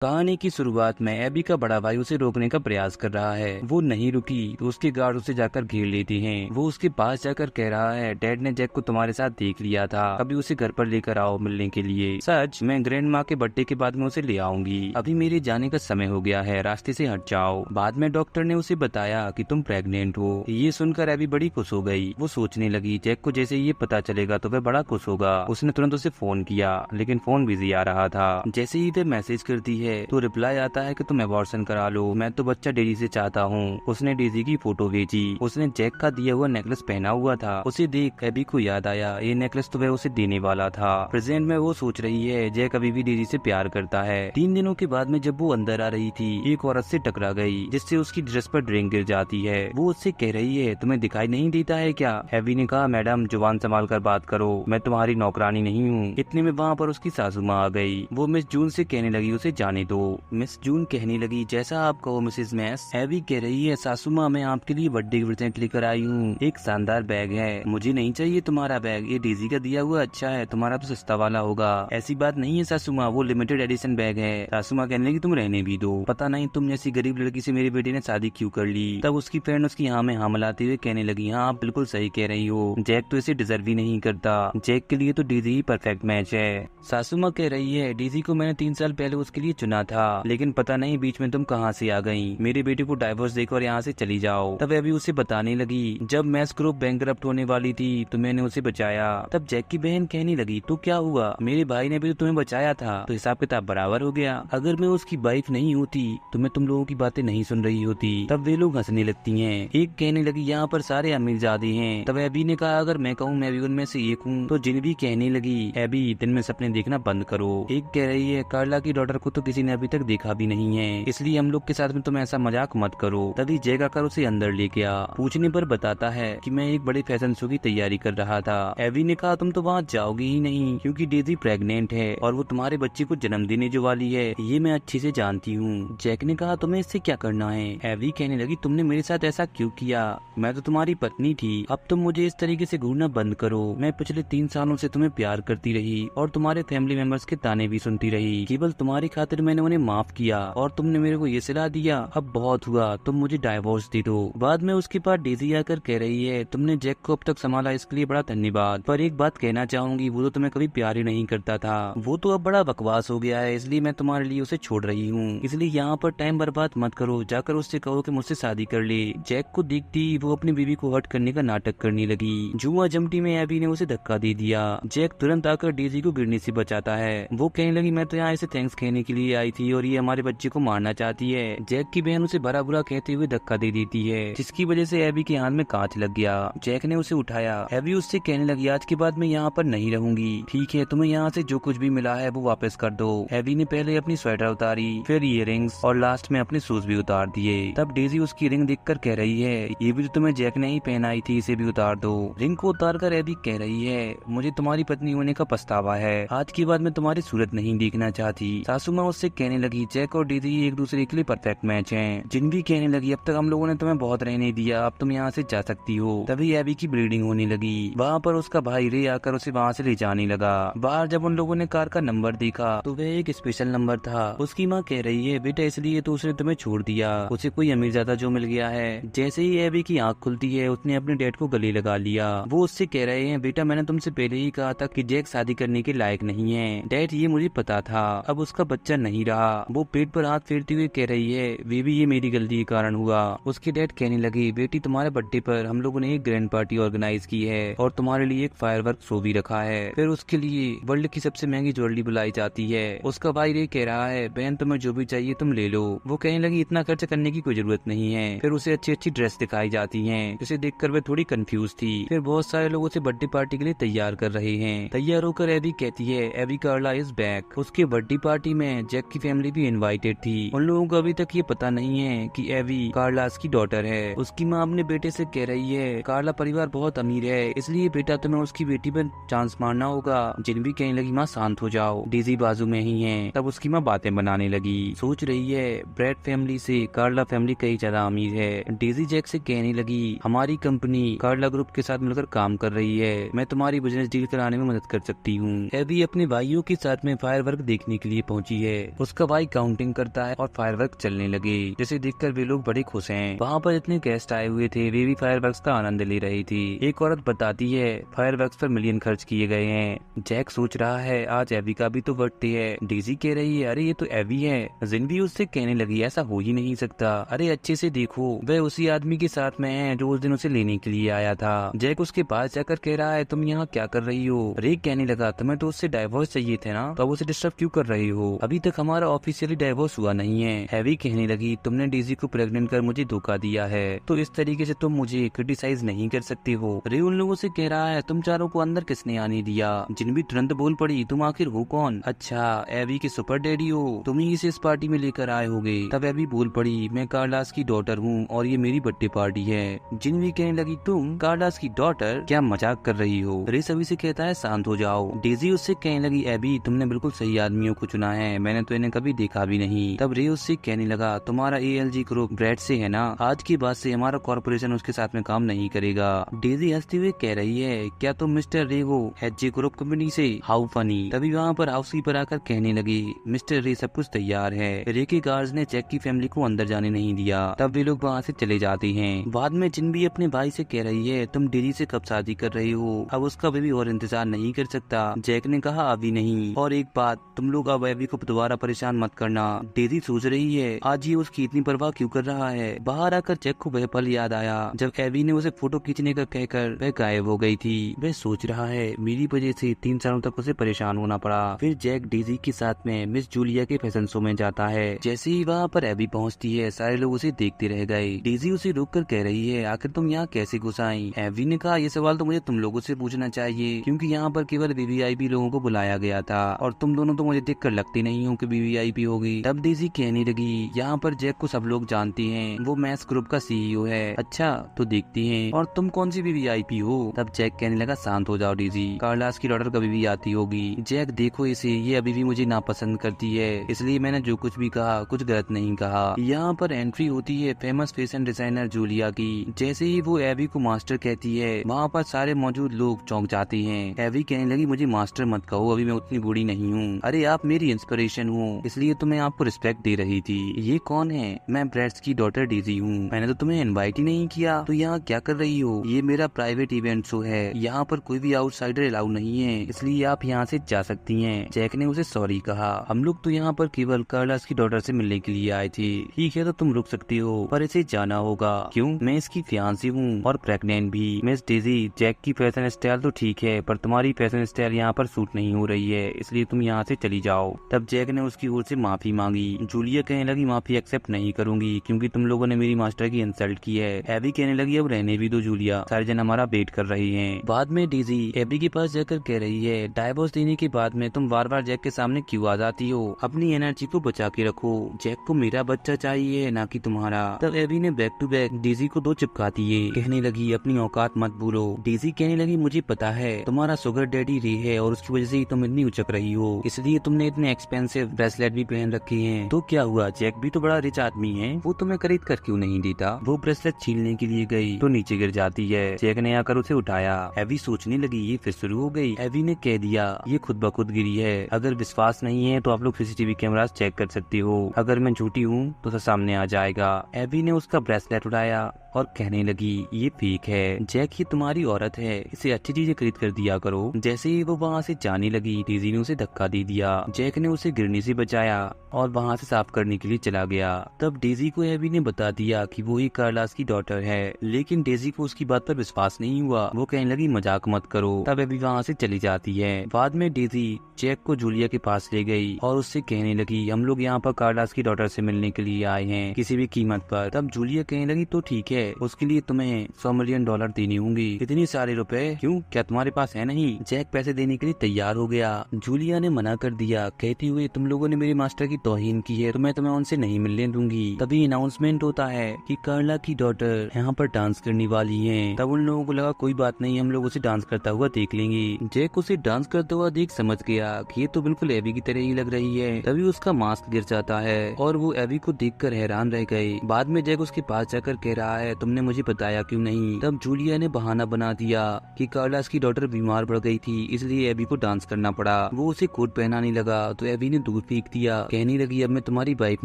कहानी की शुरुआत में एबी का बड़ा भाई उसे रोकने का प्रयास कर रहा है। वो नहीं रुकी तो उसके गार्ड उसे जाकर घेर लेते हैं। वो उसके पास जाकर कह रहा है, डैड ने जैक को तुम्हारे साथ देख लिया था, अभी उसे घर पर लेकर आओ मिलने के लिए। सच, मैं ग्रैंड माँ के बर्थडे के बाद में उसे ले आऊंगी। अभी मेरे जाने का समय हो गया है, रास्ते से हट जाओ। बाद में डॉक्टर ने उसे बताया कि तुम प्रेग्नेंट हो। ये सुनकर एबी बड़ी खुश हो गई। वो सोचने लगी, जैक को जैसे ये पता चलेगा तो वह बड़ा खुश होगा। उसने तुरंत उसे फोन किया, लेकिन फोन बिजी आ रहा था। जैसे ही वह मैसेज करती है तो रिप्लाई आता है कि तुम अबॉर्शन करा लो, मैं तो बच्चा डेजी से चाहता हूँ। उसने डेजी की फोटो भेजी। उसने जैक का दिया हुआ नेकलेस पहना हुआ था। उसे देख एबी को याद आया, ये नेकलेस तो वह उसे देने वाला था। प्रेजेंट में वो सोच रही है, जैक अभी भी डेजी से प्यार करता है। 3 दिनों के बाद में जब वो अंदर आ रही थी, एक औरत से टकरा गई, जिससे उसकी ड्रेस पर ड्रिंक गिर जाती है। वो उससे कह रही है, तुम्हें दिखाई नहीं देता है क्या? एबी ने कहा, मैडम जुबान संभाल कर बात करो, मैं तुम्हारी नौकरानी नहीं हूँ। इतने में वहाँ पर उसकी सासू माँ आ गई। वो मिस जून से कहने लगी, उसे जाने दो। मिस जून कहने लगी, जैसा आप कहो मिसेस मैस। एबी कह रही है, सासू माँ मैं आपके लिए बर्थडे प्रेजेंट लेकर आई हूँ, एक शानदार बैग है। मुझे नहीं चाहिए तुम्हारा बैग, ये डेजी का दिया हुआ अच्छा है, तुम्हारा तो सस्ता वाला होगा। ऐसी बात नहीं है सासू माँ, वो लिमिटेड एडिशन बैग है। सासू माँ कहने लगी, तुम रहने भी दो, पता नहीं तुम जैसी गरीब लड़की से मेरे बेटे ने शादी क्यों कर ली। तब उसकी फ्रेंड उसकी हाँ में हाँ मिलाते हुए कहने लगी, हाँ आप बिल्कुल सही कह रही हो, जैक तो इसे डिजर्व ही नहीं करता, जैक के लिए तो डेजी ही परफेक्ट मैच है। सासू माँ कह रही है, डेजी को मैंने 3 साल पहले उसके लिए चुना था, लेकिन पता नहीं बीच में तुम कहां से आ गई। मेरे बेटे को डाइवोर्स देकर यहाँ से चली जाओ। तब अभी उसे बताने लगी, जब मैस ग्रुप बैंकरप्ट होने वाली थी तो मैंने उसे बचाया। तब जैक की बहन कहने लगी, तो क्या हुआ, मेरे भाई ने भी तो तुम्हें बचाया था, तो हिसाब किताब बराबर हो गया। अगर मैं उसकी वाइफ नहीं होती तो मैं तुम लोगों की बातें नहीं सुन रही होती। तब वे लोग हंसने लगती हैं। एक कहने लगी, यहाँ पर सारे अमीरजादे हैं। तब एबी ने कहा, अगर मैं कहूँ मैं भी उनमें से एक हूँ। तो जिनवी कहने लगी, एबी दिन में सपने देखना बंद करो। एक कह रही है, कार्ला की डॉटर को तो किसी ने अभी तक देखा भी नहीं है, इसलिए हम लोग के साथ में तुम ऐसा मजाक मत करो। तभी जैक आकर उसे अंदर ले गया। पूछने पर बताता है कि मैं एक बड़े फैशन शो की तैयारी कर रहा था। एवी ने कहा, तुम तो वहाँ जाओगे ही नहीं, क्योंकि डेजी प्रेग्नेंट है और वो तुम्हारे बच्चे को जन्म देने जो वाली है, ये मैं अच्छे से जानती हूँ। जैक ने कहा, तुम्हें इससे क्या करना है? एवी कहने लगी, तुमने मेरे साथ ऐसा क्यों किया? मैं तो तुम्हारी पत्नी थी, अब तुम मुझे इस तरीके से घूरना बंद करो। मैं पिछले 3 सालों से तुम्हें प्यार करती रही और तुम्हारे फैमिली मेंबर्स के ताने भी सुनती रही। केवल तुम्हारी खातिर मैंने उन्हें माफ किया और तुमने मेरे को ये सलाह दिया, अब बहुत हुआ, तुम मुझे डाइवोर्स दे दो। बाद में उसके पास डेजी आकर कह रही है, तुमने जैक को अब तक संभाला, इसके लिए बड़ा धन्यवाद, पर एक बात कहना चाहूंगी, वो तो तुम्हें कभी प्यार ही नहीं करता था, वो तो अब बड़ा बकवास हो गया है, इसलिए मैं तुम्हारे लिए उसे छोड़ रही हूँ। इसलिए यहाँ पर टाइम बर्बाद मत करो, जाकर उससे कहो कि मुझसे शादी कर ले। जैक को देखती वो अपनी बीवी को हर्ट करने का नाटक करने लगी। जुआ जमटी में एबी ने उसे धक्का दे दिया। जैक तुरंत आकर डेजी को गिरने से बचाता है। वो कहने लगी, मैं तो यहाँ इसे थैंक्स कहने के लिए आई थी और ये हमारे बच्चे को मारना चाहती है। जैक की बहन उसे भरा बुरा कहते हुए धक्का दे देती है, जिसकी वजह से एबी के हाथ में कांच लग गया। जैक ने उसे उठाया। एबी उससे कहने लगी, आज के बाद मैं यहाँ पर नहीं रहूंगी, ठीक है? तुम्हें यहाँ से जो कुछ भी मिला है वो वापस कर दो। एबी ने पहले अपनी स्वेटर उतारी, फिर इयररिंग्स और लास्ट में अपने शूज भी उतार दिए। तब डेजी उसकी रिंग देखकर कह रही है, ये भी तो तुम्हें जैक ने ही पहनाई थी, इसे भी उतार दो। रिंग को उतार कर एबी कह रही है, मुझे तुम्हारी पत्नी होने का पछतावा है, आज के बाद मैं तुम्हारी सूरत नहीं देखना चाहती। सासू माँ उससे कहने लगी, जैक और डेजी एक दूसरे के लिए परफेक्ट मैच हैं। जिनवी कहने लगी, अब तक हम लोगों ने तुम्हें बहुत रहने दिया, अब तुम यहाँ से जा सकती हो। तभी एबी की ब्लीडिंग होने लगी। वहाँ पर उसका भाई रे आकर उसे वहाँ से ले जाने लगा। बाहर जब उन लोगों ने कार का नंबर देखा तो वह एक स्पेशल नंबर था। उसकी माँ कह रही है, बेटा इसलिए तो उसने तुम्हें छोड़ दिया, उसे कोई अमीरजादा जो मिल गया है। जैसे ही एबी की आँख खुलती है, उसने अपने डैड को गले लगा लिया। वो उससे कह रहे हैं, बेटा मैंने तुमसे पहले ही कहा था कि जैक शादी करने के लायक नहीं है। डैड ये मुझे पता था, अब उसका बच्चा नहीं रहा। वो पेट पर हाथ फेरते हुए कह रही है, वे भी ये मेरी गलती के कारण हुआ। उसके डैड कहने लगे, बेटी तुम्हारे बर्थडे पर हम लोगों ने एक ग्रैंड पार्टी ऑर्गेनाइज की है और तुम्हारे लिए एक फायरवर्क शो भी रखा है, फिर उसके लिए वर्ल्ड की सबसे महंगी ज्वेलरी बुलाई जाती है। उसका भाई रे कह रहा है, बहन तुम्हें जो भी चाहिए तुम ले लो। वो कहने लगी, इतना खर्च करने की कोई जरूरत नहीं है। फिर उसे अच्छी अच्छी ड्रेस दिखाई जाती है, जिसे देखकर वह थोड़ी कंफ्यूज थी। फिर बहुत सारे लोग उसे बर्थडे पार्टी के लिए तैयार कर रहे हैं। तैयार होकर एबी कहती है, एबी कार्ला इज बैक। उसके बर्थडे पार्टी में जैक की फैमिली भी इनवाइटेड थी। उन लोगों को अभी तक ये पता नहीं है कि एबी कार्लास की डॉटर है। उसकी माँ अपने बेटे से कह रही है, कार्ला परिवार बहुत अमीर है, इसलिए बेटा तुम्हें उसकी बेटी पर चांस मारना होगा। जिनवी कहने लगी, माँ शांत हो जाओ, डेजी बाजू में ही है। तब उसकी माँ बातें बनाने लगी, सोच रही है ब्रैड फैमिली से कार्ला फैमिली कई ज्यादा अमीर है। डेजी जैक से कहने लगी, हमारी कंपनी कार्ला ग्रुप के साथ मिलकर काम कर रही है, मैं तुम्हारी बिजनेस डील कराने में मदद कर सकती हूँ। एबी अपने भाइयों के साथ में फायरवर्क देखने के लिए पहुंची है। उसका भाई काउंटिंग करता है और फायरवर्क चलने लगे, जिसे देखकर वे लोग बड़े खुश हैं। वहाँ पर इतने गेस्ट आए हुए थे, वे भी फायरवर्क्स का आनंद ले रही थी। एक औरत बताती है फायरवर्क्स पर मिलियन खर्च किए गए हैं। जैक सोच रहा है आज एवी का भी तो बर्थडे है। डेजी कह रही है अरे ये तो एवी है। जिन भी उससे कहने लगी ऐसा हो ही नहीं सकता, अरे अच्छे से देखो वह उसी आदमी के साथ में है जो उस दिन उसे लेने के लिए आया था। जैक उसके पास जाकर कह रहा है तुम यहाँ क्या कर रही हो। रेक कहने लगा तुम्हें तो उससे डाइवोर्स चाहिए थे ना, तो अब उसे डिस्टर्ब क्यों कर रही हो, अभी तक हमारा ऑफिशियली डाइवोर्स हुआ नहीं है। एवी कहने लगी तुमने डेजी को प्रेग्नेंट कर मुझे धोखा दिया है, तो इस तरीके से तुम मुझे क्रिटिसाइज नहीं कर सकती हो। रे उन लोगों से कह रहा है तुम चारों को अंदर किसने आने दिया। जिन भी तुरंत बोल पड़ी तुम आखिर हो कौन। अच्छा एवी के सुपर डैडी हो, तुम ही इसे इस पार्टी में लेकर आए होगे। तब एवी बोल पड़ी मैं कार्लास की डॉटर हूँ और ये मेरी बर्थडे पार्टी है। जिन भी कहने लगी तुम कार्लास की डॉटर, क्या मजाक कर रही हो। रे सभी से कहता है शांत हो जाओ। डेजी उससे कहने लगी एबी तुमने बिल्कुल सही आदमियों को चुना है, मैंने तो इन्हें कभी देखा भी नहीं। तब रे उससे कहने लगा तुम्हारा ALG ग्रुप ब्रैड से है ना, आज के बाद से हमारा कॉर्पोरेशन उसके साथ में काम नहीं करेगा। डेजी हंसते हुए कह रही है क्या तुम मिस्टर रे हो HG ग्रुप कंपनी से, हाउ फनी। तभी वहाँ पर हाउसकीपर आकर कहने लगी मिस्टर रे सब कुछ तैयार है। रे के गार्ड्स ने जैक की फैमिली को अंदर जाने नहीं दिया। तब वे लोग वहाँ से चले जाते हैं। बाद में जिन भी अपने भाई से कह रही है तुम डेजी से कब शादी कर रही हो, अब उसका बेबी और इंतजार नहीं कर सकता। जैक ने कहा अभी नहीं, और एक बात तुम लोग अब एवी को दोबारा परेशान मत करना। डेजी सोच रही है आज ये उसकी इतनी परवाह क्यों कर रहा है। बाहर आकर जैक को वह पल याद आया जब एवी ने उसे फोटो खींचने का कहकर वह गायब हो गई थी। वह सोच रहा है मेरी वजह से 3 सालों तक उसे परेशान होना पड़ा। फिर जैक डेजी के साथ में मिस जूलिया के फैशन शो में जाता है। जैसे ही वहाँ पर एवी पहुँचती है सारे लोग उसे देखते रह गए। डेजी उसे रोक कर कह रही है आखिर तुम यहाँ कैसे घुस आई। एवी ने कहा ये सवाल तो मुझे तुम लोगों से पूछना चाहिए, क्योंकि यहाँ पर केवल VVIP लोगों को बुलाया गया था और तुम दोनों तो मुझे देखकर लगती नहीं हो कि VVIP होगी। तब डेजी कहने लगी यहाँ पर जैक को सब लोग जानते हैं, वो मैस ग्रुप का CEO है। अच्छा तो देखती हैं, और तुम कौन सी VVIP हो। तब जैक कहने लगा शांत हो जाओ डेजी, कार्लास की डॉटर कभी भी आती होगी। जैक देखो इसे, ये अभी भी मुझे नापसंद करती है, इसलिए मैंने जो कुछ भी कहा कुछ गलत नहीं कहा। यहाँ पर एंट्री होती है फेमस फैशन डिजाइनर जूलिया की। जैसे ही वो एवी को मास्टर कहती है वहाँ पर सारे मौजूद लोग चौंक जाते हैं। एवी कहने लगी मुझे मास्टर मत कहो, अभी मैं उतनी बूढ़ी नहीं हूँ। अरे आप मेरी इंस्पिरेशन हो, इसलिए तो मैं आपको रिस्पेक्ट दे रही थी। ये कौन है। मैं ब्रैड्स की डॉटर डेजी हूँ, मैंने तो तुम्हें इनवाइट ही नहीं किया, तो यहाँ क्या कर रही हो। ये मेरा प्राइवेट इवेंट शो है, यहाँ पर कोई भी आउटसाइडर अलाउ नहीं है, इसलिए आप यहाँ से जा सकती हैं। जैक ने उसे सॉरी कहा, हम लोग तो यहाँ पर केवल कार्लास की डॉटर से मिलने के लिए आए थे। ठीक है तो तुम रुक सकती हो, पर इसे जाना होगा। क्यों। मैं इसकी फियांसी हूँ और प्रेग्नेंट भी। मिस डेजी जैक की फैशन स्टाइल तो ठीक है, पर तुम्हारी फैशन स्टाइल यहाँ पर सूट नहीं हो रही है, इसलिए तुम यहाँ से चली जाओ। तब जैक ने उसकी ओर से माफी मांगी। जूलिया कहने लगी माफी एक्सेप्ट नहीं करूंगी, क्योंकि तुम लोगों ने मेरी मास्टर की इंसल्ट की है। एबी कहने लगी अब रहने भी दो जूलिया, सारे जन हमारा वेट कर रहे हैं। बाद में डेजी एबी के पास जाकर कह रही है डाइवोर्स देने के बाद में तुम बार बार जैक के सामने क्यों आ जाती हो, अपनी एनर्जी को बचा के रखो। जैक को मेरा बच्चा चाहिए ना कि तुम्हारा। तब एबी ने बैक टू बैक डेजी को 2 चिपका दिए। कहने लगी अपनी औकात मत भूलो। डेजी कहने लगी मुझे पता है तुम्हारा शुगर डैडी रे है और उसकी वजह से ही तुम इतनी उचक रही हो, इसलिए तुमने इतने एक्सपेंसिव ब्रेसलेट भी पहन रखे हैं। तो क्या हुआ, जैक भी तो बड़ा रिच आदमी है, वो तुम्हें खरीद कर क्यों नहीं देता। वो ब्रेसलेट छीनने के लिए गई तो नीचे गिर जाती है। जैक ने आकर उसे उठाया। एवी सोचने लगी ये फिर शुरू हो गई। एवी ने कह दिया ये खुद ब खुद गिरी है, अगर विश्वास नहीं है तो आप लोग CCTV कैमरास चेक कर सकते हो, अगर मैं झूठी हूँ तो सामने आ जाएगा। एवी ने उसका ब्रेसलेट उठाया और कहने लगी ये फेक है, जैक ही तुम्हारी औरत है, इसे अच्छी चीजें खरीद कर दिया करो। जैसे ही वो वहाँ से जाने लगी डेजी ने उसे धक्का दे दिया। जैक ने उसे गिरने से बचाया और वहाँ से साफ करने के लिए चला गया। तब डेजी को एबी ने बता दिया कि वो ही कार्लास की डॉटर है, लेकिन डेजी को उसकी बात पर विश्वास नहीं हुआ। वो कहने लगी मजाक मत करो। तब एबी वहाँ से चली जाती है। बाद में डेजी जैक को जूलिया के पास ले गई और उससे कहने लगी हम लोग यहाँ पर कार्लास की डॉटर से मिलने के लिए आए हैं, किसी भी कीमत पर। तब जूलिया कहने लगी तो ठीक है, उसके लिए तुम्हें $100 मिलियन देने होंगे। इतने सारे रुपए क्यों, क्या तुम्हारे पास है नहीं। जैक पैसे देने के लिए तैयार हो गया। जूलिया ने मना कर दिया, कहती हुई तुम लोगों ने मेरे मास्टर की तौहीन की है तो मैं तुम्हें उनसे नहीं मिलने दूंगी। तभी अनाउंसमेंट होता है कि कार्ला की डॉटर यहाँ पर डांस करने वाली है। तब उन लोगों को लगा कोई बात नहीं, हम लोग उसे डांस करता हुआ देख लेंगे। जैक उसे डांस करता हुआ देख समझ गया कि ये तो बिल्कुल एबी की तरह ही लग रही है। तभी उसका मास्क गिर जाता है और वो एबी को देखकर हैरान रह गए। बाद में जैक उसके पास जाकर कह रहा है तुमने मुझे बताया क्यों नहीं। तब जूलिया ने बहाना बना दिया कि कार्लास की डॉटर बीमार पड़ गई थी, इसलिए एबी को डांस करना पड़ा। वो उसे कोट पहनाने लगा तो एबी ने दूर दूर फेंक दिया। कहने लगी अब मैं तुम्हारी वाइफ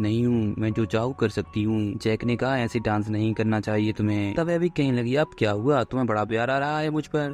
नहीं हूँ, मैं जो चाहूँ कर सकती हूँ। जैक ने कहा ऐसे डांस नहीं करना चाहिए तुम्हें। तब एबी कहने लगी अब क्या हुआ, तुम्हें बड़ा प्यार आ रहा है मुझ पर।